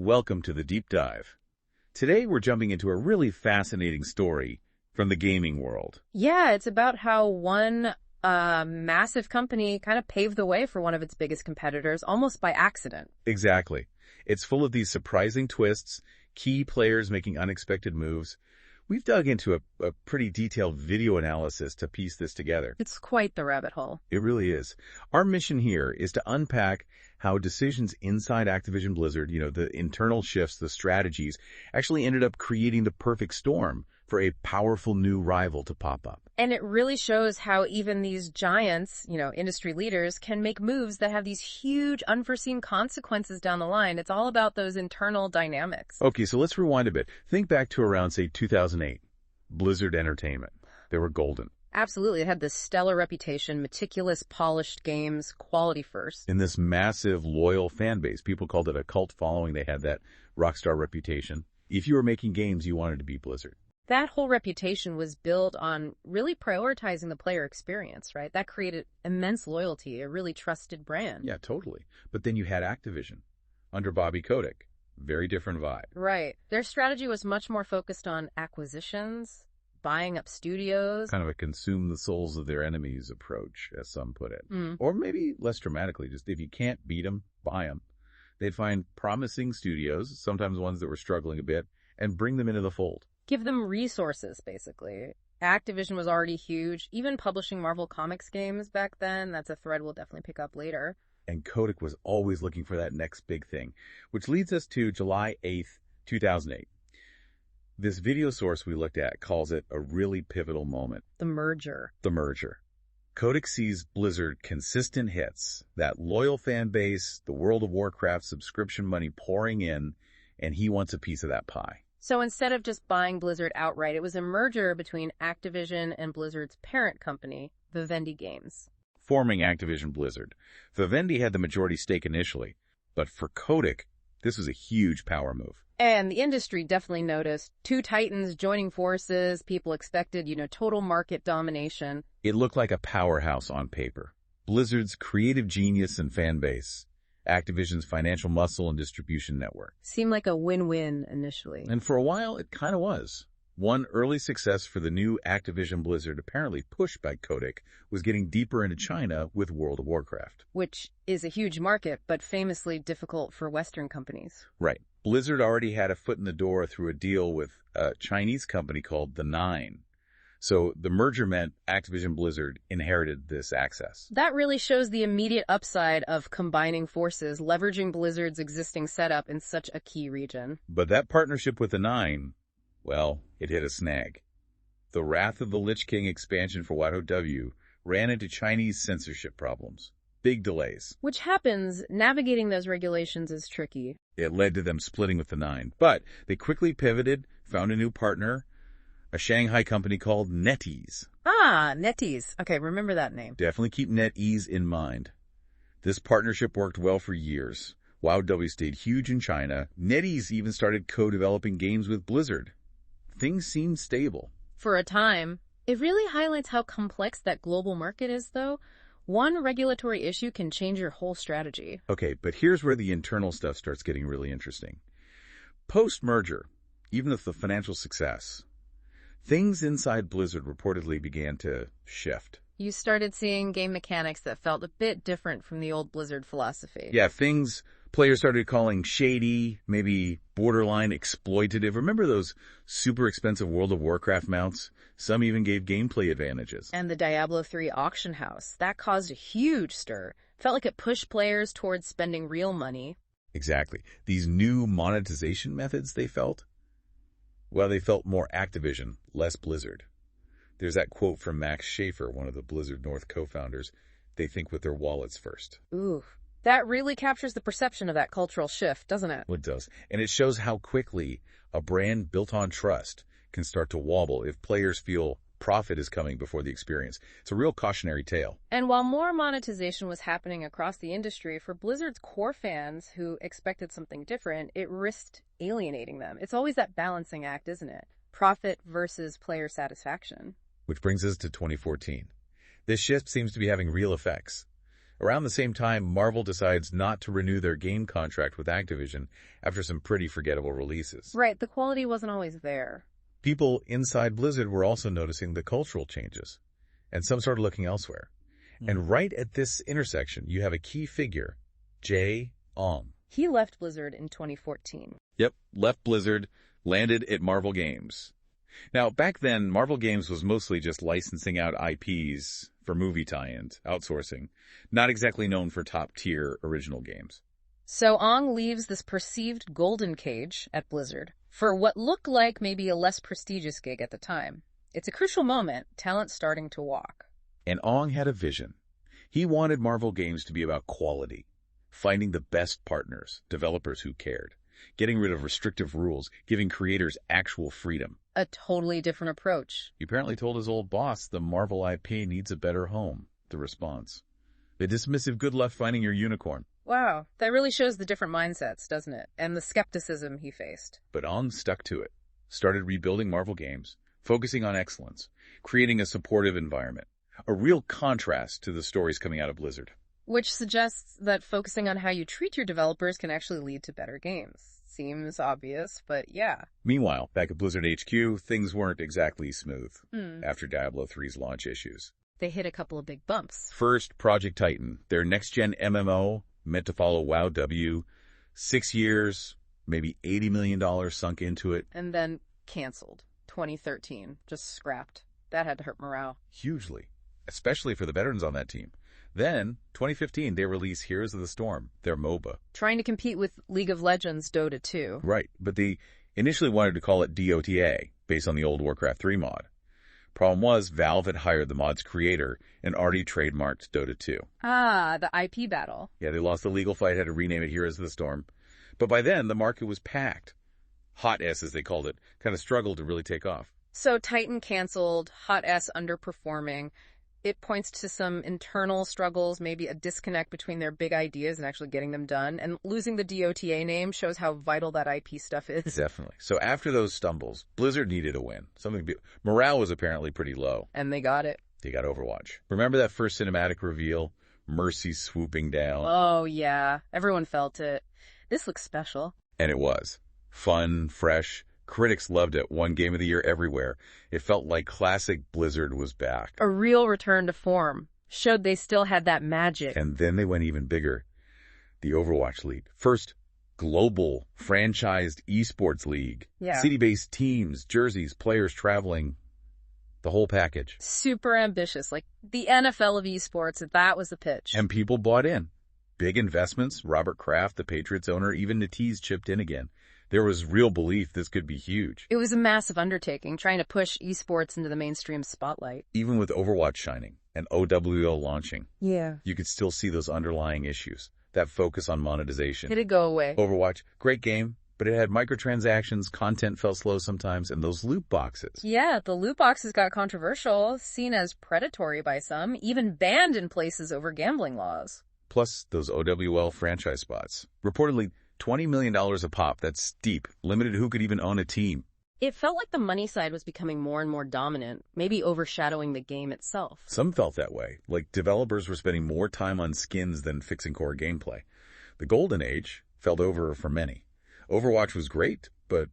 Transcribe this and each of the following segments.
welcome to the Deep Dive. Today we're jumping into a really fascinating story from the gaming world. Yeah, it's about how one massive company kind of paved the way for one of its biggest competitors almost by accident. Exactly. It's full of these surprising twists, key players making unexpected moves. We've dug into a pretty detailed video analysis to piece this together. It's quite the rabbit hole. It really is. Our mission here is to unpack how decisions inside Activision Blizzard, the internal shifts, the strategies, actually ended up creating the perfect storm for a powerful new rival to pop up. And it really shows how even these giants, industry leaders, can make moves that have these huge unforeseen consequences down the line. It's all about those internal dynamics. Okay, so let's rewind a bit. Think back to around, say, 2008. Blizzard Entertainment. They were golden. Absolutely. It had this stellar reputation, meticulous, polished games, quality first. In this massive, loyal fan base. People called it a cult following. They had that rock star reputation. If you were making games, you wanted to be Blizzard. That whole reputation was built on really prioritizing the player experience, right? That created immense loyalty, a really trusted brand. Yeah, totally. But then you had Activision under Bobby Kotick. Very different vibe. Right. Their strategy was much more focused on acquisitions, buying up studios. Kind of a consume the souls of their enemies approach, as some put it. Mm. Or maybe less dramatically, just if you can't beat them, buy them. They'd find promising studios, sometimes ones that were struggling a bit, and bring them into the fold. Give them resources, basically. Activision was already huge, even publishing Marvel Comics games back then. That's a thread we'll definitely pick up later. And Kotick was always looking for that next big thing, which leads us to July 8th, 2008. This video source we looked at calls it a really pivotal moment. The merger. The merger. Kotick sees Blizzard consistent hits, that loyal fan base, the World of Warcraft subscription money pouring in, and he wants a piece of that pie. So instead of just buying Blizzard outright, it was a merger between Activision and Blizzard's parent company, Vivendi Games. Forming Activision Blizzard. Vivendi had the majority stake initially, but for Kotick, this was a huge power move. And the industry definitely noticed. Two titans joining forces, people expected, total market domination. It looked like a powerhouse on paper. Blizzard's creative genius and fan base. Activision's financial muscle and distribution network. Seemed like a win-win initially. And for a while, it kind of was. One early success for the new Activision Blizzard, apparently pushed by Kotick, was getting deeper into China with World of Warcraft. Which is a huge market, but famously difficult for Western companies. Right. Blizzard already had a foot in the door through a deal with a Chinese company called The Nine. So the merger meant Activision Blizzard inherited this access. That really shows the immediate upside of combining forces, leveraging Blizzard's existing setup in such a key region. But that partnership with the Nine, well, it hit a snag. The Wrath of the Lich King expansion for WotW ran into Chinese censorship problems. Big delays. Which happens, navigating those regulations is tricky. It led to them splitting with the Nine. But they quickly pivoted, found a new partner, a Shanghai company called NetEase. Ah, NetEase. Okay, remember that name. Definitely keep NetEase in mind. This partnership worked well for years. WotW stayed huge in China. NetEase even started co-developing games with Blizzard. Things seemed stable. For a time. It really highlights how complex that global market is, though. One regulatory issue can change your whole strategy. Okay, but here's where the internal stuff starts getting really interesting. Post-merger, even with the financial success, things inside Blizzard reportedly began to shift. You started seeing game mechanics that felt a bit different from the old Blizzard philosophy. Yeah, things players started calling shady, maybe borderline exploitative. Remember those super expensive World of Warcraft mounts? Some even gave gameplay advantages. And the Diablo 3 auction house. That caused a huge stir. Felt like it pushed players towards spending real money. Exactly. These new monetization methods, they felt more Activision, less Blizzard. There's that quote from Max Schaefer, one of the Blizzard North co-founders. They think with their wallets first. Ooh, that really captures the perception of that cultural shift, doesn't it? It does. And it shows how quickly a brand built on trust can start to wobble if players feel profit is coming before the experience. It's a real cautionary tale. And while more monetization was happening across the industry, for Blizzard's core fans who expected something different, it risked alienating them. It's always that balancing act, isn't it? Profit versus player satisfaction. Which brings us to 2014. This shift seems to be having real effects. Around the same time, Marvel decides not to renew their game contract with Activision after some pretty forgettable releases. Right, the quality wasn't always there. People inside Blizzard were also noticing the cultural changes, and some started looking elsewhere. And right at this intersection, you have a key figure, Jae Ong. He left Blizzard in 2014. Yep, left Blizzard, landed at Marvel Games. Now, back then, Marvel Games was mostly just licensing out IPs for movie tie-ins, outsourcing, not exactly known for top-tier original games. So Ong leaves this perceived golden cage at Blizzard for what looked like maybe a less prestigious gig at the time. It's a crucial moment, talent starting to walk. And Ong had a vision. He wanted Marvel Games to be about quality, finding the best partners, developers who cared, getting rid of restrictive rules, giving creators actual freedom. A totally different approach. He apparently told his old boss the Marvel IP needs a better home. The response: the dismissive good luck finding your unicorn. Wow, that really shows the different mindsets, doesn't it? And the skepticism he faced. But Ong stuck to it, started rebuilding Marvel Games, focusing on excellence, creating a supportive environment. A real contrast to the stories coming out of Blizzard. Which suggests that focusing on how you treat your developers can actually lead to better games. Seems obvious, but yeah. Meanwhile, back at Blizzard HQ, things weren't exactly smooth after Diablo 3's launch issues. They hit a couple of big bumps. First, Project Titan, their next-gen MMO, meant to follow WoW W. 6 years, maybe $80 million sunk into it. And then canceled. 2013. Just scrapped. That had to hurt morale. Hugely, especially for the veterans on that team. Then, 2015, they release Heroes of the Storm, their MOBA. Trying to compete with League of Legends Dota 2. Right, but they initially wanted to call it DOTA, based on the old Warcraft 3 mod. Problem was, Valve had hired the mod's creator and already trademarked Dota 2. Ah, the IP battle. Yeah, they lost the legal fight, had to rename it Heroes of the Storm. But by then, the market was packed. Hot S, as they called it, kind of struggled to really take off. So Titan canceled, Hot S underperforming. It points to some internal struggles, maybe a disconnect between their big ideas and actually getting them done. And losing the DOTA name shows how vital that IP stuff is. Definitely. So after those stumbles, Blizzard needed a win. Morale was apparently pretty low. And they got it. They got Overwatch. Remember that first cinematic reveal? Mercy swooping down. Oh, yeah. Everyone felt it. This looks special. And it was. Fun, fresh. Critics loved it. Won Game of the Year everywhere. It felt like classic Blizzard was back. A real return to form. Showed they still had that magic. And then they went even bigger. The Overwatch League. First, global, franchised esports league. Yeah. City-based teams, jerseys, players traveling. The whole package. Super ambitious. Like the NFL of esports, that was the pitch. And people bought in. Big investments. Robert Kraft, the Patriots owner, even NetEase chipped in again. There was real belief this could be huge. It was a massive undertaking, trying to push esports into the mainstream spotlight. Even with Overwatch shining and OWL launching, Yeah. you could still see those underlying issues. That focus on monetization. Did it go away? Overwatch, great game, but it had microtransactions, content fell slow sometimes, and those loot boxes. Yeah, the loot boxes got controversial, seen as predatory by some, even banned in places over gambling laws. Plus those OWL franchise spots. Reportedly, $20 million a pop. That's steep. Limited who could even own a team. It felt like the money side was becoming more and more dominant, maybe overshadowing the game itself. Some felt that way, like developers were spending more time on skins than fixing core gameplay. The golden age felt over for many. Overwatch was great, but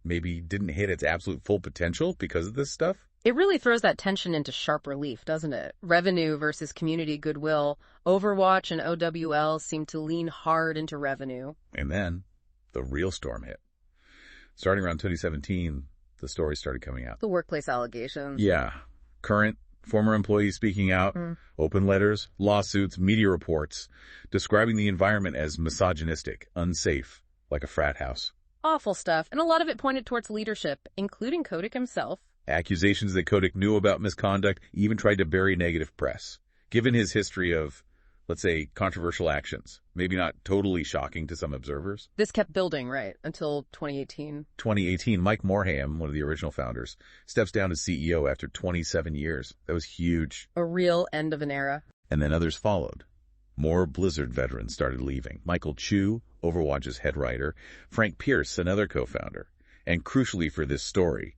maybe didn't hit its absolute full potential because of this stuff. It really throws that tension into sharp relief, doesn't it? Revenue versus community goodwill. Overwatch and OWL seem to lean hard into revenue. And then the real storm hit. Starting around 2017, the stories started coming out. The workplace allegations. Yeah. Current, former employees speaking out, open letters, lawsuits, media reports, describing the environment as misogynistic, unsafe, like a frat house. Awful stuff, and a lot of it pointed towards leadership, including Kotick himself. Accusations that Kotick knew about misconduct, even tried to bury negative press. Given his history of, let's say, controversial actions, maybe not totally shocking to some observers. This kept building, right, until 2018. 2018, Mike Morhaime, one of the original founders, steps down as CEO after 27 years. That was huge. A real end of an era. And then others followed. More Blizzard veterans started leaving. Michael Chu, Overwatch's head writer, Frank Pierce, another co-founder, and crucially for this story,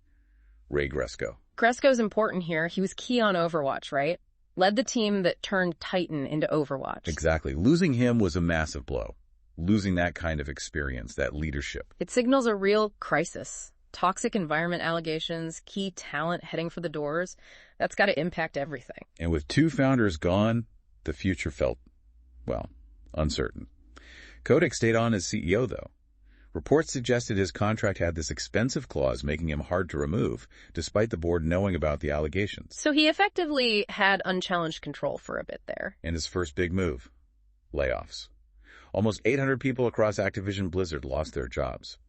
Ray Gresko. Gresko's important here. He was key on Overwatch, right? led the team that turned Titan into Overwatch. Exactly. Losing him was a massive blow. Losing that kind of experience, that leadership. It signals a real crisis. Toxic environment allegations, key talent heading for the doors. That's got to impact everything. And with two founders gone, the future felt, well, uncertain. Kotick stayed on as CEO, though. Reports suggested his contract had this expensive clause making him hard to remove, despite the board knowing about the allegations. So he effectively had unchallenged control for a bit there. And his first big move, layoffs. Almost 800 people across Activision Blizzard lost their jobs.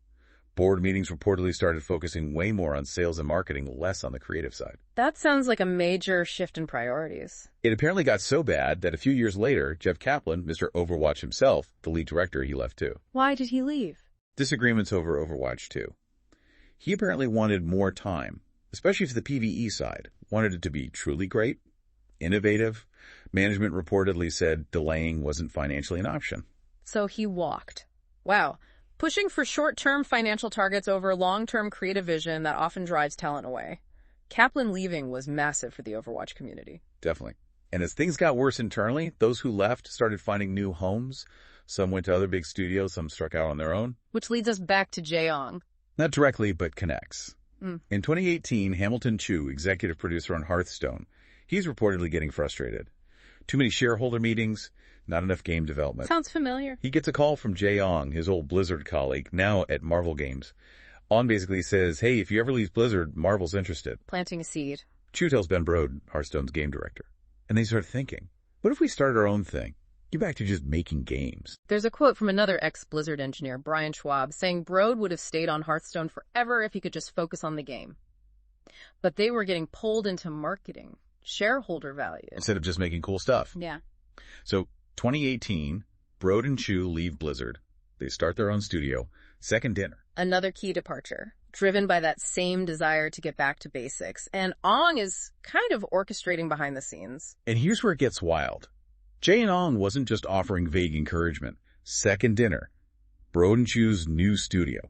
Board meetings reportedly started focusing way more on sales and marketing, less on the creative side. That sounds like a major shift in priorities. It apparently got so bad that a few years later, Jeff Kaplan, Mr. Overwatch himself, the lead director, he left too. Why did he leave? Disagreements over Overwatch 2. He apparently wanted more time, especially for the PvE side. Wanted it to be truly great, innovative. Management reportedly said delaying wasn't financially an option. So he walked. Wow. Pushing for short-term financial targets over long-term creative vision that often drives talent away. Kaplan leaving was massive for the Overwatch community. Definitely. And as things got worse internally, those who left started finding new homes. Some went to other big studios, some struck out on their own. Which leads us back to Jaeong. Not directly, but connects. In 2018, Hamilton Chu, executive producer on Hearthstone, he's reportedly getting frustrated. Too many shareholder meetings, not enough game development. Sounds familiar. He gets a call from Jaeong, his old Blizzard colleague, now at Marvel Games. On basically says, hey, if you ever leave Blizzard, Marvel's interested. Planting a seed. Chu tells Ben Brode, Hearthstone's game director. And they start thinking, what if we started our own thing? Get back to just making games. There's a quote from another ex-Blizzard engineer, Brian Schwab, saying Brode would have stayed on Hearthstone forever if he could just focus on the game. But they were getting pulled into marketing, shareholder value. Instead of just making cool stuff. Yeah. So, 2018, Brode and Chu leave Blizzard. They start their own studio. Second Dinner. Another key departure, driven by that same desire to get back to basics. And Ong is kind of orchestrating behind the scenes. And here's where it gets wild. Jay and Ong wasn't just offering vague encouragement. Second Dinner, Brode and Chu's new studio.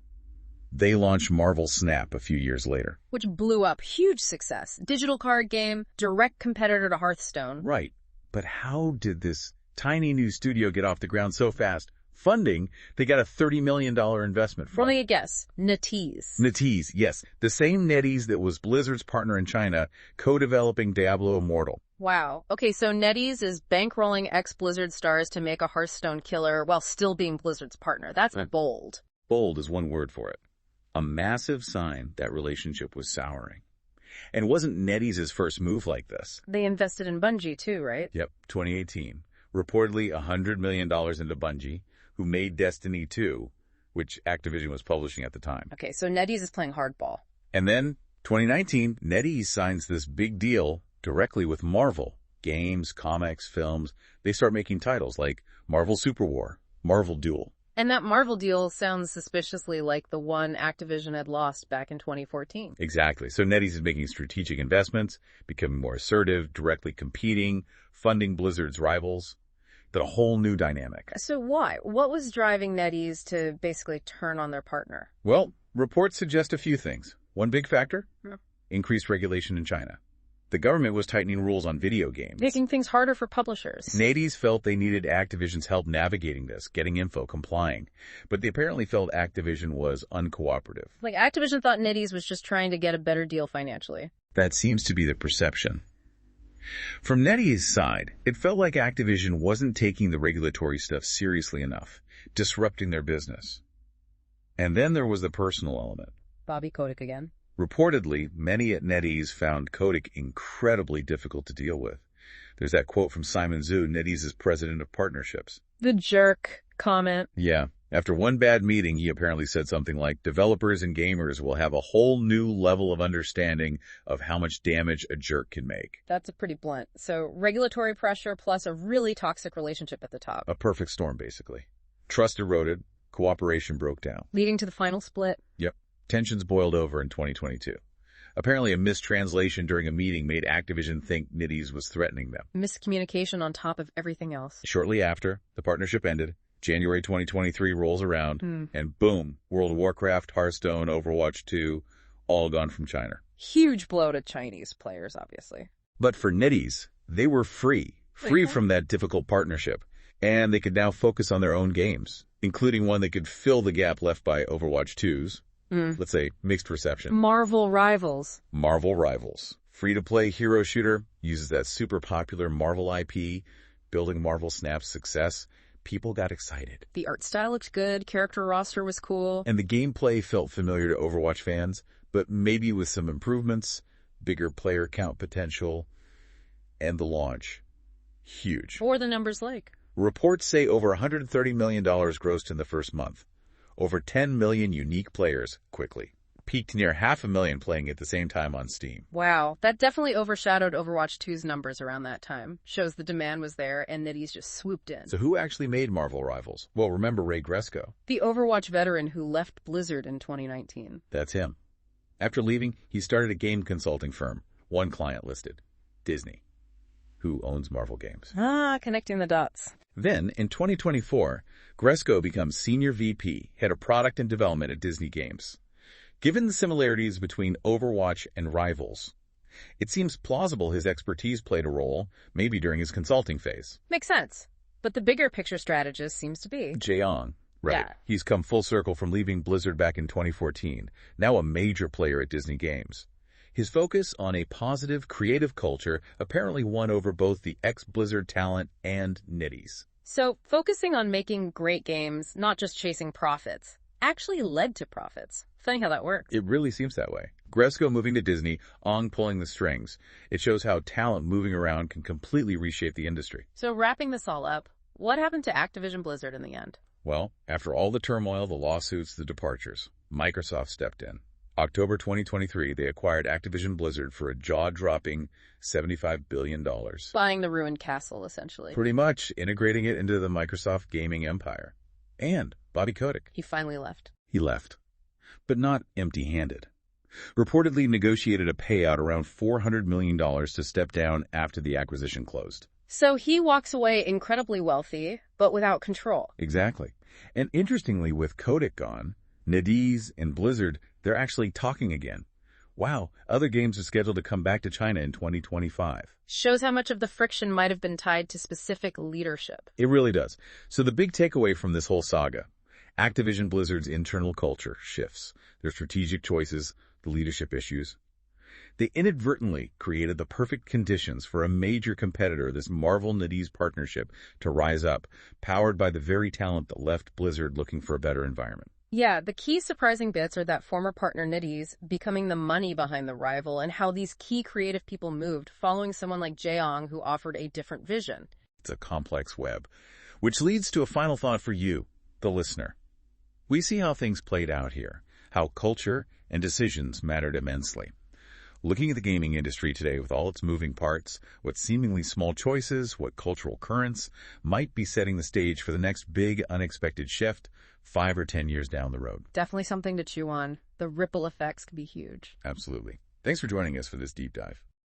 They launched Marvel Snap a few years later. Which blew up. Huge success. Digital card game, direct competitor to Hearthstone. Right. But how did this tiny new studio get off the ground so fast? Funding, they got a $30 million investment from. Let me guess. NetEase. NetEase, yes. The same NetEase that was Blizzard's partner in China, co-developing Diablo Immortal. Wow. Okay, so NetEase is bankrolling ex-Blizzard stars to make a Hearthstone killer while still being Blizzard's partner. That's bold. Bold is one word for it. A massive sign that relationship was souring. And it wasn't NetEase's first move like this. They invested in Bungie too, right? Yep, 2018. Reportedly $100 million into Bungie, who made Destiny 2, which Activision was publishing at the time. Okay, so NetEase is playing hardball. And then, 2019, NetEase signs this big deal directly with Marvel. Games, comics, films. They start making titles like Marvel Super War, Marvel Duel. And that Marvel deal sounds suspiciously like the one Activision had lost back in 2014. Exactly. So NetEase is making strategic investments, becoming more assertive, directly competing, funding Blizzard's rivals. That a whole new dynamic. So why? What was driving NetEase to basically turn on their partner? Well, reports suggest a few things. One big factor? Increased regulation in China. The government was tightening rules on video games. Making things harder for publishers. NetEase felt they needed Activision's help navigating this, getting info, complying. But they apparently felt Activision was uncooperative. Like Activision thought NetEase was just trying to get a better deal financially. That seems to be the perception. From NetEase's side, it felt like Activision wasn't taking the regulatory stuff seriously enough, disrupting their business. And then there was the personal element. Bobby Kotick again. Reportedly, many at NetEase found Kotick incredibly difficult to deal with. There's that quote from Simon Zhu, NetEase's president of partnerships. The jerk comment. Yeah. After one bad meeting, he apparently said something like, developers and gamers will have a whole new level of understanding of how much damage a jerk can make. That's a pretty blunt. So regulatory pressure plus a really toxic relationship at the top. A perfect storm, basically. Trust eroded. Cooperation broke down. Leading to the final split. Yep. Tensions boiled over in 2022. Apparently a mistranslation during a meeting made Activision think NetEase was threatening them. Miscommunication on top of everything else. Shortly after, the partnership ended. January 2023 rolls around, and boom, World of Warcraft, Hearthstone, Overwatch 2, all gone from China. Huge blow to Chinese players, obviously. But for NetEase, They were free from that difficult partnership, and they could now focus on their own games, including one that could fill the gap left by Overwatch 2's, let's say, mixed reception. Marvel Rivals. Marvel Rivals. Free-to-play hero shooter, uses that super popular Marvel IP, building Marvel Snap's success. People got excited. The art style looked good, character roster was cool. And the gameplay felt familiar to Overwatch fans, but maybe with some improvements, bigger player count potential, and the launch. Huge. What were the numbers like? Reports say over $130 million grossed in the first month. Over 10 million unique players quickly. Peaked near 500,000 playing at the same time on Steam. Wow, that definitely overshadowed Overwatch 2's numbers around that time. Shows the demand was there and NetEase just swooped in. So who actually made Marvel Rivals? Well, remember Ray Gresko. The Overwatch veteran who left Blizzard in 2019. That's him. After leaving, he started a game consulting firm. One client listed. Disney, who owns Marvel Games. Connecting the dots. Then, in 2024, Gresko becomes Senior VP, Head of Product and Development at Disney Games. Given the similarities between Overwatch and Rivals, it seems plausible his expertise played a role, maybe during his consulting phase. Makes sense. But the bigger picture strategist seems to be Jae-Yong. Right. Yeah. He's come full circle from leaving Blizzard back in 2014, now a major player at Disney Games. His focus on a positive, creative culture apparently won over both the ex-Blizzard talent and NetEase. So, focusing on making great games, not just chasing profits, actually led to profits. Funny how that works. It really seems that way. Gresko moving to Disney, Ong pulling the strings. It shows how talent moving around can completely reshape the industry. So, wrapping this all up, what happened to Activision Blizzard in the end? Well, after all the turmoil, the lawsuits, the departures, Microsoft stepped in. October 2023, they acquired Activision Blizzard for a jaw-dropping $75 billion. Buying the ruined castle, essentially. Pretty much integrating it into the Microsoft gaming empire. And Bobby Kotick. He finally left. He left. But not empty-handed. Reportedly negotiated a payout around $400 million to step down after the acquisition closed. So he walks away incredibly wealthy, but without control. Exactly. And interestingly, with Kotick gone, NetEase and Blizzard, they're actually talking again. Wow, other games are scheduled to come back to China in 2025. Shows how much of the friction might have been tied to specific leadership. It really does. So the big takeaway from this whole saga, Activision Blizzard's internal culture shifts, their strategic choices, the leadership issues. They inadvertently created the perfect conditions for a major competitor, this Marvel-NetEase partnership, to rise up, powered by the very talent that left Blizzard looking for a better environment. Yeah, the key surprising bits are that former partner NetEase becoming the money behind the rival and how these key creative people moved following someone like Jae-Yong who offered a different vision. It's a complex web, which leads to a final thought for you, the listener. We see how things played out here, how culture and decisions mattered immensely. Looking at the gaming industry today with all its moving parts, what seemingly small choices, what cultural currents might be setting the stage for the next big unexpected shift 5 or 10 years down the road. Definitely something to chew on. The ripple effects could be huge. Absolutely. Thanks for joining us for this deep dive.